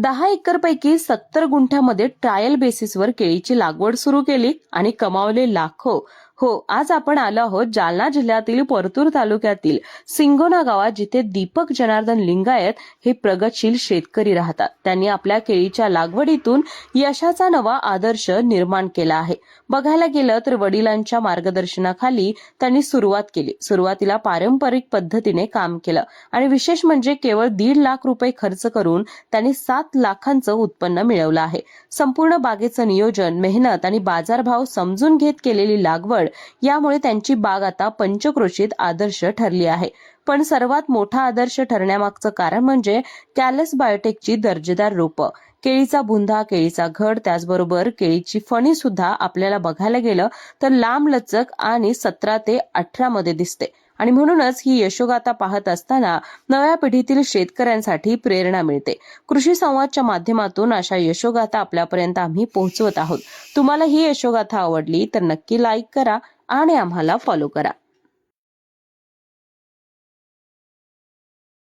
10 एकरपैकी 70 गुंठ्यामध्ये trial बेसिसवर केळीची लागवड सुरू केली आणि कमावले लाखो. हो, आज आपण आलो आहोत जालना जिल्ह्यातील परतूर तालुक्यातील सिंगोना गावात, जिथे दीपक जनार्दन लिंगायत हे प्रगतशील शेतकरी राहतात. त्यांनी आपल्या केळीच्या लागवडीतून यशाचा नवा आदर्श निर्माण केला आहे. बघायला गेलं तर वडिलांच्या मार्गदर्शनाखाली त्यांनी सुरुवात केली. सुरुवातीला पारंपरिक पद्धतीने काम केलं आणि विशेष म्हणजे केवळ 1.5 लाख रुपये खर्च करून त्यांनी 7 लाखांचं उत्पन्न मिळवलं आहे. संपूर्ण बागेचं नियोजन, मेहनत आणि बाजारभाव समजून घेत केलेली लागवड यामुळे त्यांची बाग आता पंचक्रोशीत आदर्श ठरली आहे. पण सर्वात मोठा आदर्श ठरण्यामागचं कारण म्हणजे कॅलस बायोटेकची दर्जेदार रोपं. केळीचा बुंदा, केळीचा घड, त्याचबरोबर केळीची फणी सुद्धा आपल्याला बघायला गेलं तर लांब लचक आणि 17 ते 18 मध्ये दिसते. आणि म्हणूनच ही यशोगाथा पाहत असताना नव्या पिढीतील शेतकऱ्यांसाठी प्रेरणा मिळते. कृषी संवादच्या माध्यमातून अशा यशोगाथा आपल्यापर्यंत आम्ही पोहोचवत आहोत. तुम्हाला ही यशोगाथा आवडली तर नक्की लाईक करा आणि आम्हाला फॉलो करा.